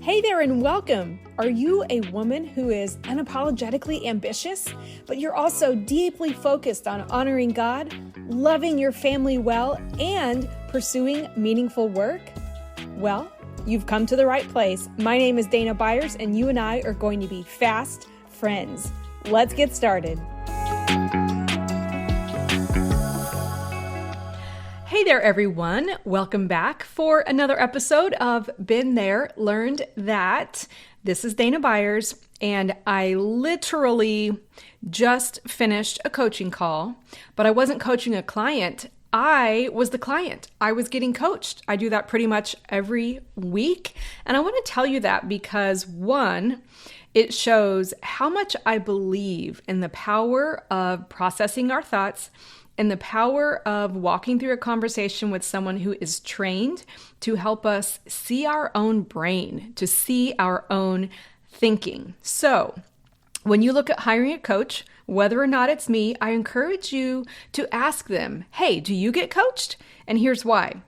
Hey there and welcome. Are you a woman who is unapologetically ambitious, but you're also deeply focused on honoring God, loving your family well, and pursuing meaningful work? Well, you've come to the right place. My name is Dana Byers, and you and I are going to be fast friends. Let's get started. Hey there, everyone. Welcome back for another episode of Been There, Learned That. This is Dana Byers, and I literally just finished a coaching call, but I wasn't coaching a client. I was the client. I was getting coached. I do that pretty much every week. And I want to tell you that because one, it shows how much I believe in the power of processing our thoughts and the power of walking through a conversation with someone who is trained to help us see our own brain, to see our own thinking. So when you look at hiring a coach, whether or not it's me, I encourage you to ask them, hey, do you get coached? And here's why.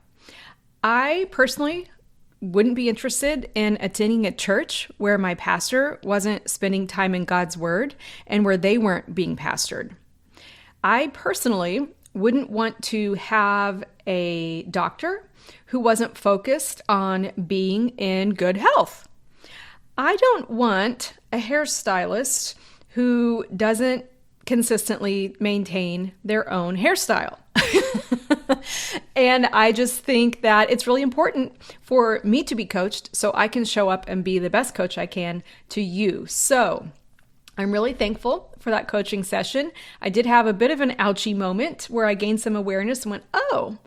I personally wouldn't be interested in attending a church where my pastor wasn't spending time in God's word and where they weren't being pastored. I personally wouldn't want to have a doctor who wasn't focused on being in good health. I don't want a hairstylist who doesn't consistently maintain their own hairstyle. And I just think that it's really important for me to be coached so I can show up and be the best coach I can to you. So I'm really thankful for that coaching session. I did have a bit of an ouchie moment where I gained some awareness and went, oh,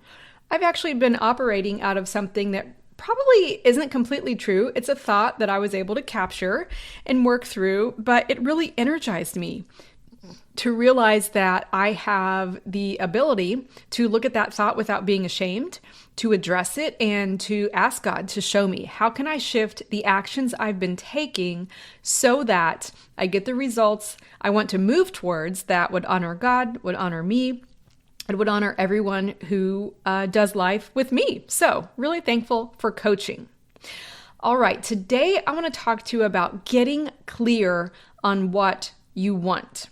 I've actually been operating out of something that probably isn't completely true. It's a thought that I was able to capture and work through, but it really energized me to realize that I have the ability to look at that thought without being ashamed, to address it, and to ask God to show me how can I shift the actions I've been taking so that I get the results I want to move towards that would honor God, would honor me, and would honor everyone who does life with me. So really thankful for coaching. All right, today I want to talk to you about getting clear on what you want.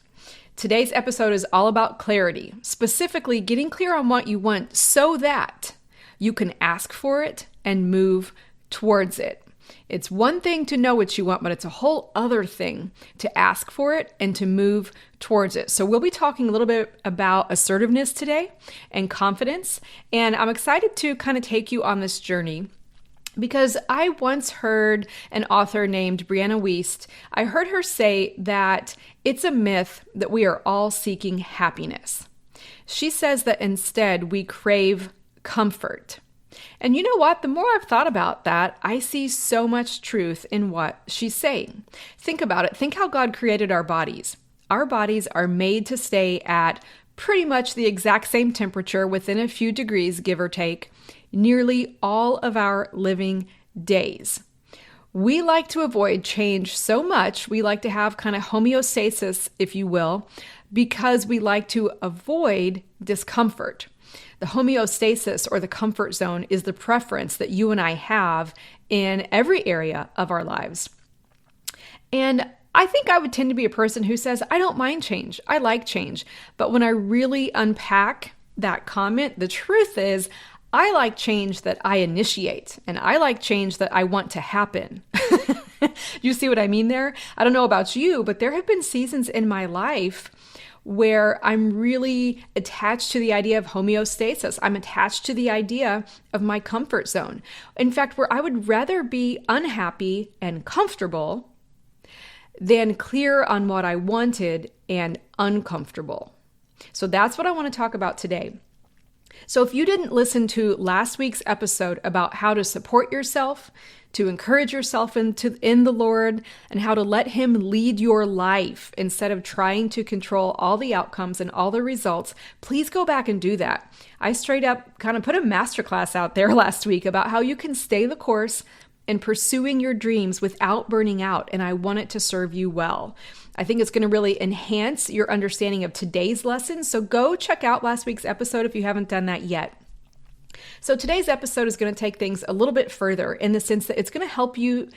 Today's episode is all about clarity, specifically getting clear on what you want so that you can ask for it and move towards it. It's one thing to know what you want, but it's a whole other thing to ask for it and to move towards it. So we'll be talking a little bit about assertiveness today and confidence, and I'm excited to kind of take you on this journey because I once heard an author named Brianna Wiest. I heard her say that it's a myth that we are all seeking happiness. She says that instead we crave comfort. And you know what? The more I've thought about that, I see so much truth in what she's saying. Think about it. Think how God created our bodies. Our bodies are made to stay at pretty much the exact same temperature within a few degrees, give or take, nearly all of our living days. We like to avoid change so much. We like to have kind of homeostasis, if you will, because we like to avoid discomfort. The homeostasis or the comfort zone is the preference that you and I have in every area of our lives. And I think I would tend to be a person who says, I don't mind change. I like change. But when I really unpack that comment, the truth is, I like change that I initiate, and I like change that I want to happen. You see what I mean there? I don't know about you, but there have been seasons in my life where I'm really attached to the idea of homeostasis. I'm attached to the idea of my comfort zone. In fact, where I would rather be unhappy and comfortable than clear on what I wanted and uncomfortable. So that's what I want to talk about today. So if you didn't listen to last week's episode about how to support yourself, to encourage yourself in the Lord, and how to let Him lead your life instead of trying to control all the outcomes and all the results, please go back and do that. I straight up kind of put a masterclass out there last week about how you can stay the course in pursuing your dreams without burning out, and I want it to serve you well. I think it's going to really enhance your understanding of today's lesson, so go check out last week's episode if you haven't done that yet. So today's episode is going to take things a little bit further in the sense that it's going to help you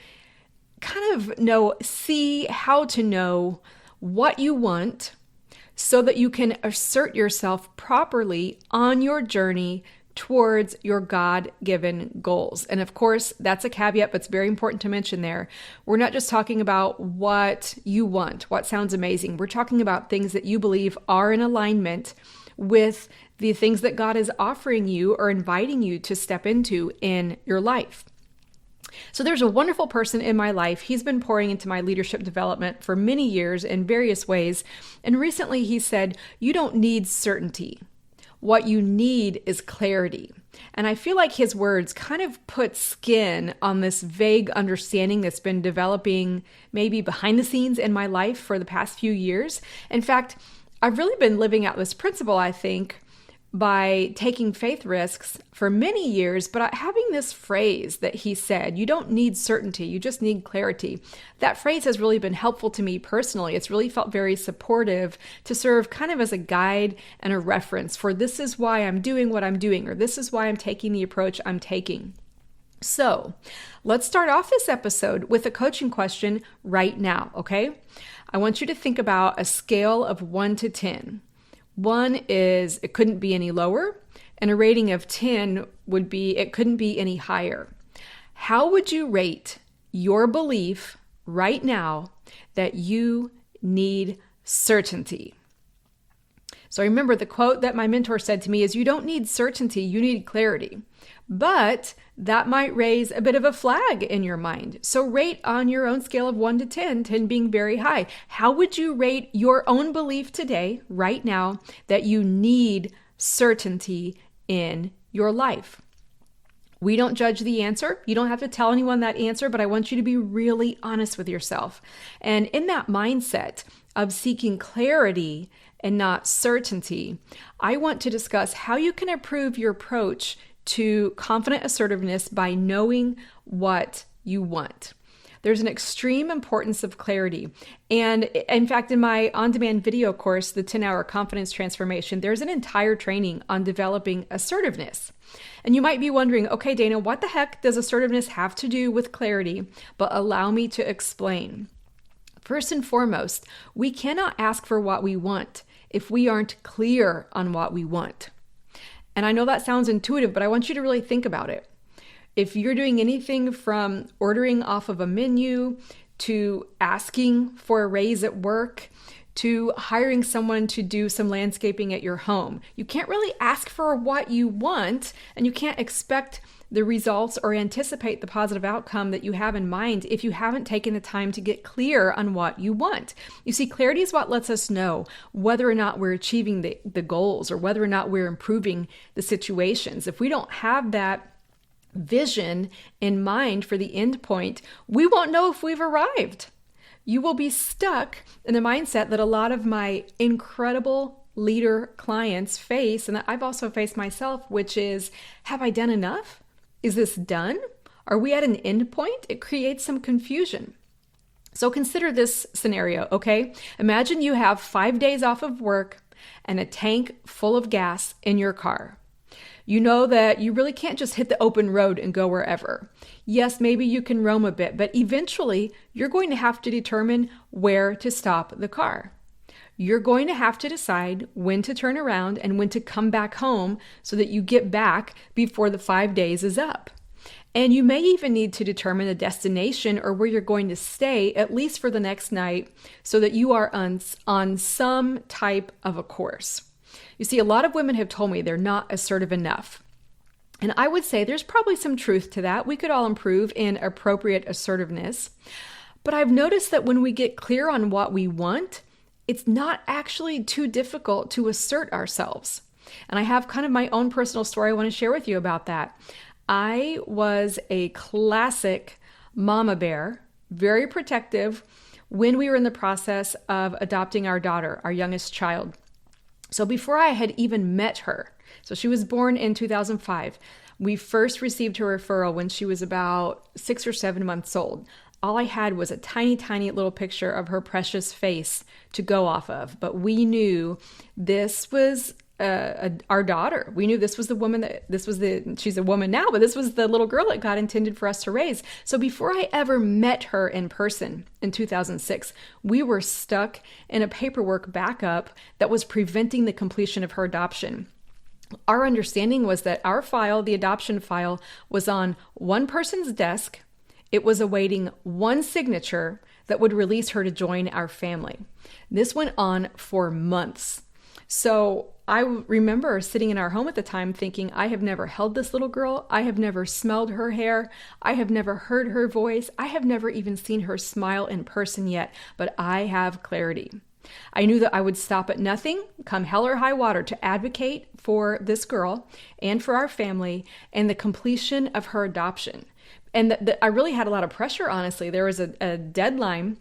see how to know what you want so that you can assert yourself properly on your journey towards your God-given goals. And of course, that's a caveat, but it's very important to mention there. We're not just talking about what you want, what sounds amazing. We're talking about things that you believe are in alignment with the things that God is offering you or inviting you to step into in your life. So there's a wonderful person in my life. He's been pouring into my leadership development for many years in various ways. And recently he said, you don't need certainty. What you need is clarity. And I feel like his words kind of put skin on this vague understanding that's been developing maybe behind the scenes in my life for the past few years. In fact, I've really been living out this principle, I think, by taking faith risks for many years, but having this phrase that he said, you don't need certainty, you just need clarity. That phrase has really been helpful to me personally. It's really felt very supportive to serve kind of as a guide and a reference for this is why I'm doing what I'm doing, or this is why I'm taking the approach I'm taking. So let's start off this episode with a coaching question right now, okay? I want you to think about a scale of 1 to 10. 1 is it couldn't be any lower, and a rating of 10 would be it couldn't be any higher. How would you rate your belief right now that you need certainty? So remember, the quote that my mentor said to me is, you don't need certainty, you need clarity. But that might raise a bit of a flag in your mind. So rate on your own scale of 1 to 10, 10 being very high. How would you rate your own belief today, right now, that you need certainty in your life? We don't judge the answer. You don't have to tell anyone that answer, but I want you to be really honest with yourself. And in that mindset of seeking clarity and not certainty, I want to discuss how you can improve your approach to confident assertiveness by knowing what you want. There's an extreme importance of clarity. And in fact, in my on-demand video course, the 10-hour confidence transformation, there's an entire training on developing assertiveness. And you might be wondering, okay, Dana, what the heck does assertiveness have to do with clarity? But allow me to explain. First and foremost, we cannot ask for what we want if we aren't clear on what we want. And I know that sounds intuitive, but I want you to really think about it. If you're doing anything from ordering off of a menu to asking for a raise at work to hiring someone to do some landscaping at your home, you can't really ask for what you want, and you can't expect the results or anticipate the positive outcome that you have in mind if you haven't taken the time to get clear on what you want. You see, clarity is what lets us know whether or not we're achieving the goals or whether or not we're improving the situations. If we don't have that vision in mind for the end point, we won't know if we've arrived. You will be stuck in the mindset that a lot of my incredible leader clients face, and that I've also faced myself, which is, have I done enough? Is this done? Are we at an end point? It creates some confusion. So consider this scenario, okay? Imagine you have 5 days off of work and a tank full of gas in your car. You know that you really can't just hit the open road and go wherever. Yes, maybe you can roam a bit, but eventually you're going to have to determine where to stop the car. You're going to have to decide when to turn around and when to come back home so that you get back before the 5 days is up. And you may even need to determine a destination or where you're going to stay, at least for the next night, so that you are on some type of a course. You see, a lot of women have told me they're not assertive enough. And I would say there's probably some truth to that. We could all improve in appropriate assertiveness. But I've noticed that when we get clear on what we want, it's not actually too difficult to assert ourselves. And I have kind of my own personal story I want to share with you about that. I was a classic mama bear, very protective when we were in the process of adopting our daughter, our youngest child. So before I had even met her, so she was born in 2005, we first received her referral when she was about 6 or 7 months old. All I had was a tiny, tiny little picture of her precious face to go off of. But we knew this was our daughter. We knew this was the woman she's a woman now, but this was the little girl that God intended for us to raise. So before I ever met her in person in 2006, we were stuck in a paperwork backup that was preventing the completion of her adoption. Our understanding was that our file, the adoption file, was on one person's desk. It was awaiting one signature that would release her to join our family. This went on for months. So I remember sitting in our home at the time thinking, I have never held this little girl. I have never smelled her hair. I have never heard her voice. I have never even seen her smile in person yet, but I have clarity. I knew that I would stop at nothing, come hell or high water, to advocate for this girl and for our family and the completion of her adoption. And I really had a lot of pressure, honestly. There was a deadline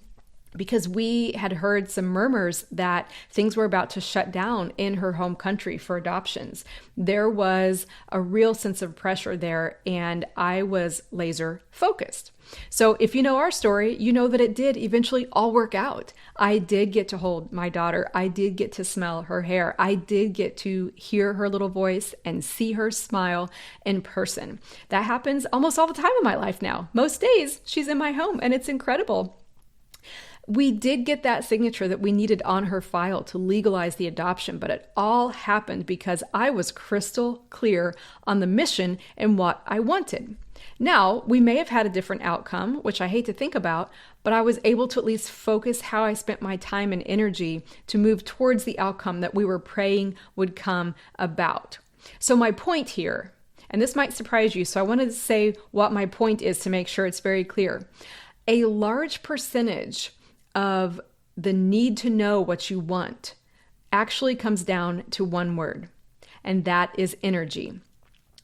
because we had heard some murmurs that things were about to shut down in her home country for adoptions. There was a real sense of pressure there, and I was laser focused. So if you know our story, you know that it did eventually all work out. I did get to hold my daughter. I did get to smell her hair. I did get to hear her little voice and see her smile in person. That happens almost all the time in my life now. Most days she's in my home, and it's incredible. We did get that signature that we needed on her file to legalize the adoption, but it all happened because I was crystal clear on the mission and what I wanted. Now, we may have had a different outcome, which I hate to think about, but I was able to at least focus how I spent my time and energy to move towards the outcome that we were praying would come about. So my point here, and this might surprise you, so I wanted to say what my point is to make sure it's very clear. A large percentage of the need to know what you want actually comes down to one word, and that is energy.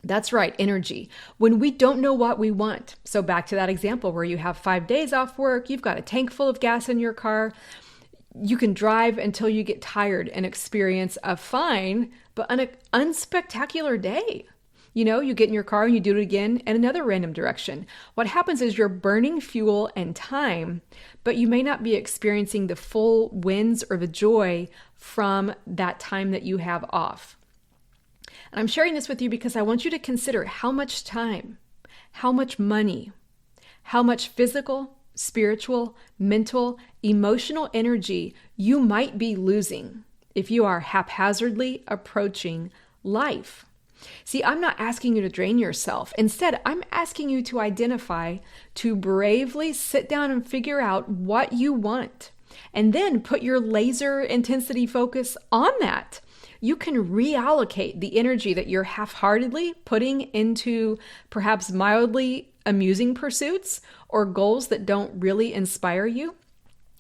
That's right, energy. When we don't know what we want, so back to that example where you have 5 days off work, you've got a tank full of gas in your car, you can drive until you get tired and experience a fine but unspectacular day. You know, you get in your car and you do it again in another random direction. What happens is you're burning fuel and time, but you may not be experiencing the full wins or the joy from that time that you have off. And I'm sharing this with you because I want you to consider how much time, how much money, how much physical, spiritual, mental, emotional energy you might be losing if you are haphazardly approaching life. See, I'm not asking you to drain yourself. Instead, I'm asking you to identify, to bravely sit down and figure out what you want, and then put your laser intensity focus on that. You can reallocate the energy that you're half-heartedly putting into perhaps mildly amusing pursuits or goals that don't really inspire you.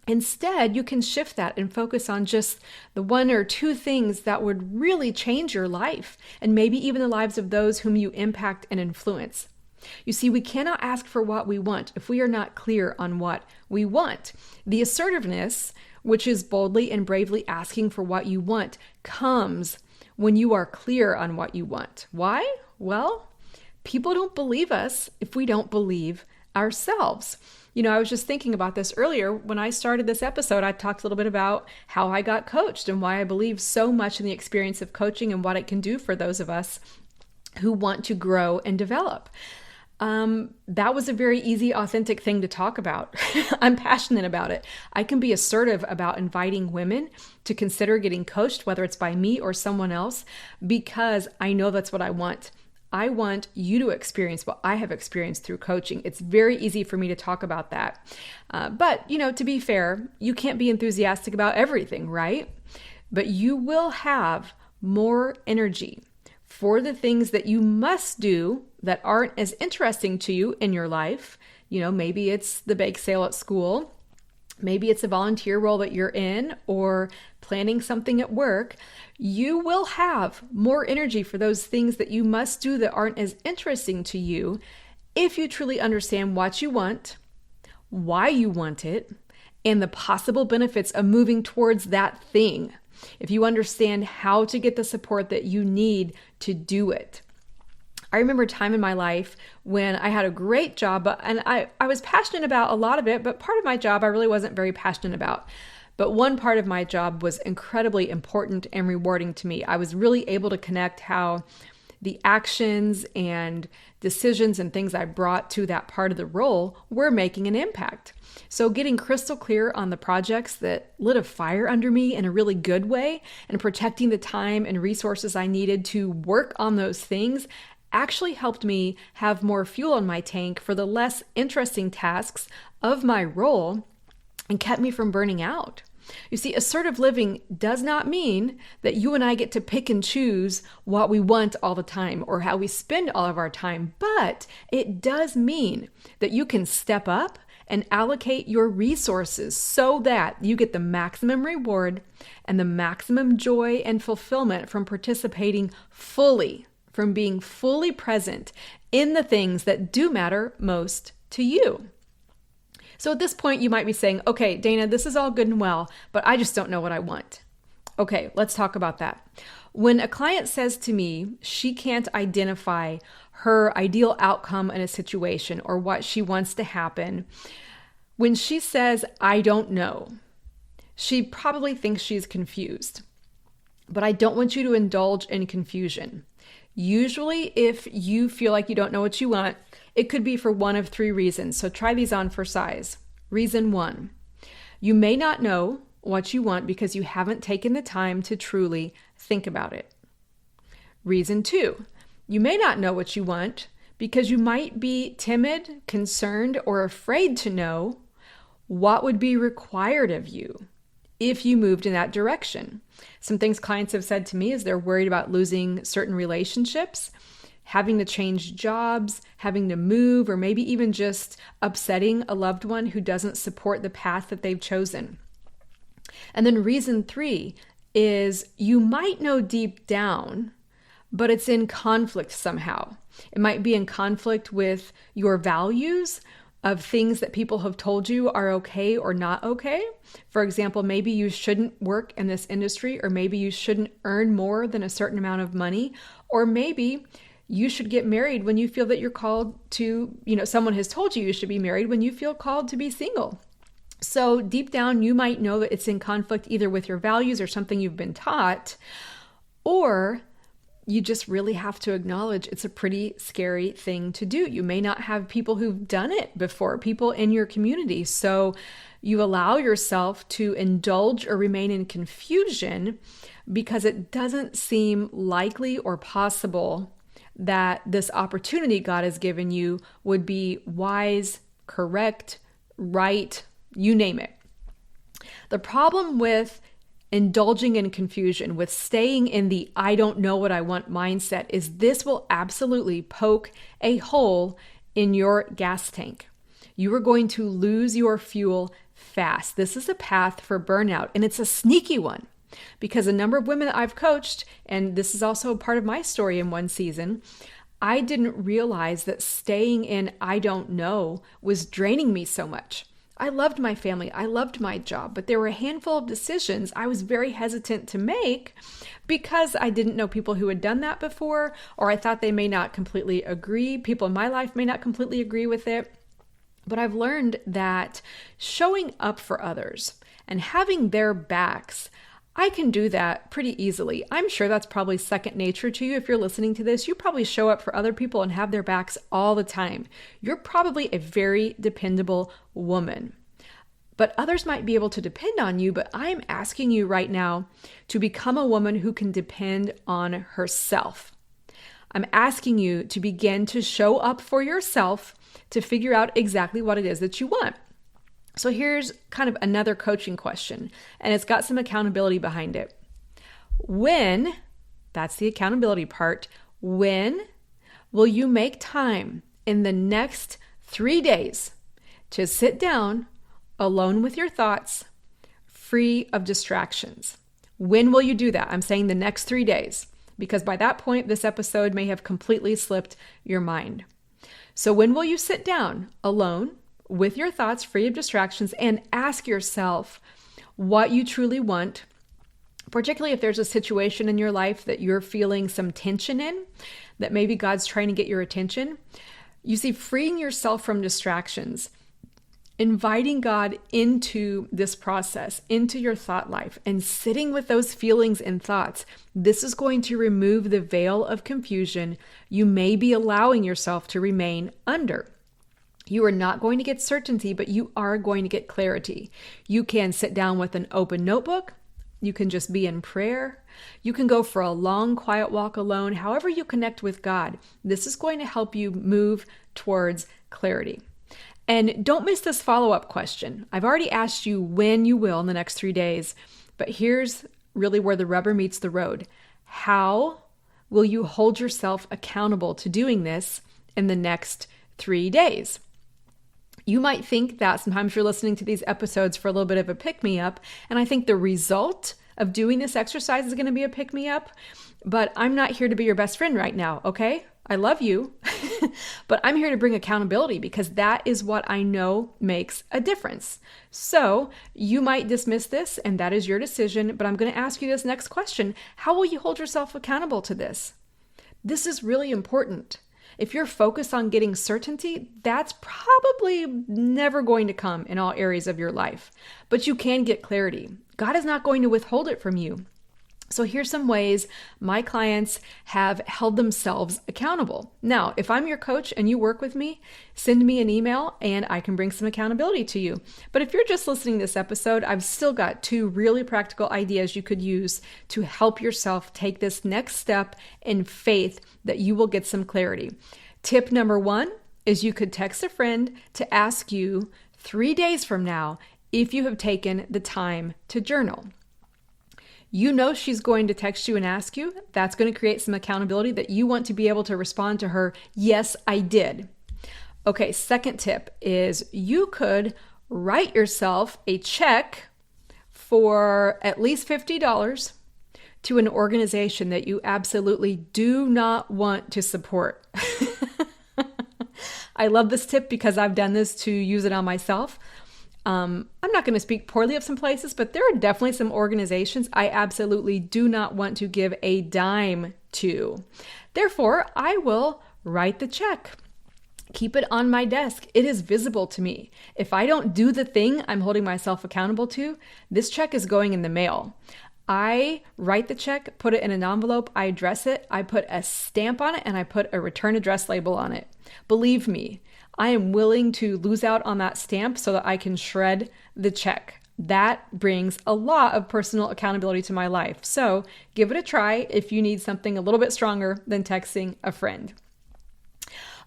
Instead, you can shift that and focus on just the one or two things that would really change your life and maybe even the lives of those whom you impact and influence. You see, we cannot ask for what we want if we are not clear on what we want. The assertiveness, which is boldly and bravely asking for what you want, comes when you are clear on what you want. Why? Well, people don't believe us if we don't believe ourselves. You know, I was just thinking about this earlier. When I started this episode, I talked a little bit about how I got coached and why I believe so much in the experience of coaching and what it can do for those of us who want to grow and develop. That was a very easy, authentic thing to talk about. I'm passionate about it. I can be assertive about inviting women to consider getting coached, whether it's by me or someone else, because I know that's what I want. I want you to experience what I have experienced through coaching. It's very easy for me to talk about that. But, you know, to be fair, you can't be enthusiastic about everything, right? But you will have more energy for the things that you must do that aren't as interesting to you in your life. You know, maybe it's the bake sale at school. Maybe it's a volunteer role that you're in or planning something at work. You will have more energy for those things that you must do that aren't as interesting to you if you truly understand what you want, why you want it, and the possible benefits of moving towards that thing. If you understand how to get the support that you need to do it. I remember a time in my life when I had a great job, and I was passionate about a lot of it, but part of my job I really wasn't very passionate about. But one part of my job was incredibly important and rewarding to me. I was really able to connect how the actions and decisions and things I brought to that part of the role were making an impact. So getting crystal clear on the projects that lit a fire under me in a really good way and protecting the time and resources I needed to work on those things actually helped me have more fuel in my tank for the less interesting tasks of my role and kept me from burning out. You see, assertive living does not mean that you and I get to pick and choose what we want all the time or how we spend all of our time, but it does mean that you can step up and allocate your resources so that you get the maximum reward and the maximum joy and fulfillment from participating fully, from being fully present in the things that do matter most to you. So at this point, you might be saying, okay, Dana, this is all good and well, but I just don't know what I want. Okay, let's talk about that. When a client says to me, she can't identify her ideal outcome in a situation or what she wants to happen, when she says, I don't know, she probably thinks she's confused. But I don't want you to indulge in confusion. Usually, if you feel like you don't know what you want, it could be for one of three reasons. So try these on for size. Reason 1, you may not know what you want because you haven't taken the time to truly think about it. Reason 2, you may not know what you want because you might be timid, concerned, or afraid to know what would be required of you if you moved in that direction. Some things clients have said to me is they're worried about losing certain relationships, having to change jobs, having to move, or maybe even just upsetting a loved one who doesn't support the path that they've chosen. And then reason 3 is you might know deep down, but it's in conflict somehow. It might be in conflict with your values of things that people have told you are okay or not okay. For example, maybe you shouldn't work in this industry, or maybe you shouldn't earn more than a certain amount of money, or maybe you should get married when you feel that you're called to, someone has told you should be married when you feel called to be single. So deep down, you might know that it's in conflict either with your values or something you've been taught, or you just really have to acknowledge it's a pretty scary thing to do. You may not have people who've done it before, people in your community. So you allow yourself to indulge or remain in confusion because it doesn't seem likely or possible that this opportunity God has given you would be wise, correct, right, you name it. The problem with indulging in confusion, with staying in the I don't know what I want mindset, is this will absolutely poke a hole in your gas tank. You are going to lose your fuel fast. This is a path for burnout, and it's a sneaky one. Because a number of women that I've coached, and this is also part of my story in one season, I didn't realize that staying in I don't know was draining me so much. I loved my family, I loved my job, but there were a handful of decisions I was very hesitant to make because I didn't know people who had done that before, or I thought they may not completely agree. People in my life may not completely agree with it. But I've learned that showing up for others and having their backs, I can do that pretty easily. I'm sure that's probably second nature to you. If you're listening to this, you probably show up for other people and have their backs all the time. You're probably a very dependable woman. But others might be able to depend on you, but I'm asking you right now to become a woman who can depend on herself. I'm asking you to begin to show up for yourself to figure out exactly what it is that you want. So here's kind of another coaching question, and it's got some accountability behind it. When, that's the accountability part, when will you make time in the next 3 days to sit down alone with your thoughts, free of distractions? When will you do that? I'm saying the next 3 days, because by that point, this episode may have completely slipped your mind. So when will you sit down alone with your thoughts, free of distractions, and ask yourself what you truly want, particularly if there's a situation in your life that you're feeling some tension in, that maybe God's trying to get your attention? You see, freeing yourself from distractions inviting God into this process, into your thought life, and sitting with those feelings and thoughts, this is going to remove the veil of confusion you may be allowing yourself to remain under. You are not going to get certainty, but you are going to get clarity. You can sit down with an open notebook. You can just be in prayer. You can go for a long, quiet walk alone. However you connect with God, this is going to help you move towards clarity. And don't miss this follow-up question. I've already asked you when you will in the next 3 days, but here's really where the rubber meets the road. How will you hold yourself accountable to doing this in the next 3 days? You might think that sometimes you're listening to these episodes for a little bit of a pick-me-up, and I think the result of doing this exercise is going to be a pick-me-up, but I'm not here to be your best friend right now, okay? I love you, but I'm here to bring accountability because that is what I know makes a difference. So you might dismiss this, and that is your decision, but I'm going to ask you this next question. How will you hold yourself accountable to this? This is really important. If you're focused on getting certainty, that's probably never going to come in all areas of your life, but you can get clarity. God is not going to withhold it from you. So here's some ways my clients have held themselves accountable. Now, if I'm your coach and you work with me, send me an email and I can bring some accountability to you. But if you're just listening to this episode, I've still got 2 really practical ideas you could use to help yourself take this next step in faith that you will get some clarity. Tip number 1 is you could text a friend to ask you 3 days from now if you have taken the time to journal. You know she's going to text you and ask you. That's going to create some accountability that you want to be able to respond to her, yes, I did. Okay, second tip is you could write yourself a check for at least $50 to an organization that you absolutely do not want to support. I love this tip because I've done this to use it on myself. I'm not going to speak poorly of some places, but there are definitely some organizations I absolutely do not want to give a dime to. Therefore, I will write the check. Keep it on my desk. It is visible to me. If I don't do the thing I'm holding myself accountable to, this check is going in the mail. I write the check, put it in an envelope, I address it, I put a stamp on it, and I put a return address label on it. Believe me, I am willing to lose out on that stamp so that I can shred the check. That brings a lot of personal accountability to my life. So give it a try if you need something a little bit stronger than texting a friend.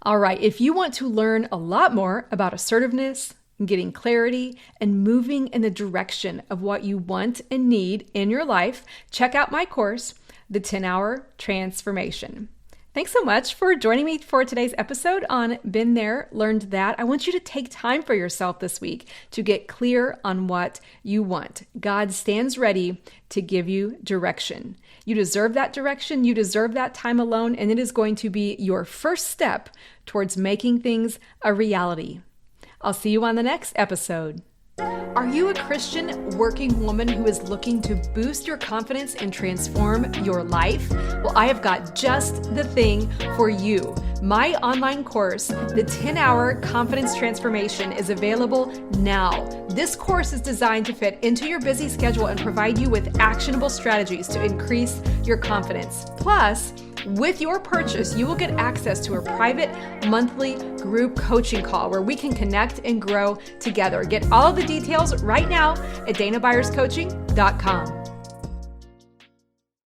All right, if you want to learn a lot more about assertiveness, getting clarity, and moving in the direction of what you want and need in your life, check out my course, The 10-Hour Transformation. Thanks so much for joining me for today's episode on Been There, Learned That. I want you to take time for yourself this week to get clear on what you want. God stands ready to give you direction. You deserve that direction. You deserve that time alone, and it is going to be your first step towards making things a reality. I'll see you on the next episode. Are you a Christian working woman who is looking to boost your confidence and transform your life? Well, I have got just the thing for you. My online course, the 10-Hour Confidence Transformation, is available now. This course is designed to fit into your busy schedule and provide you with actionable strategies to increase your confidence. Plus, with your purchase, you will get access to a private monthly group coaching call where we can connect and grow together. Get all of the details right now at danabuyerscoaching.com.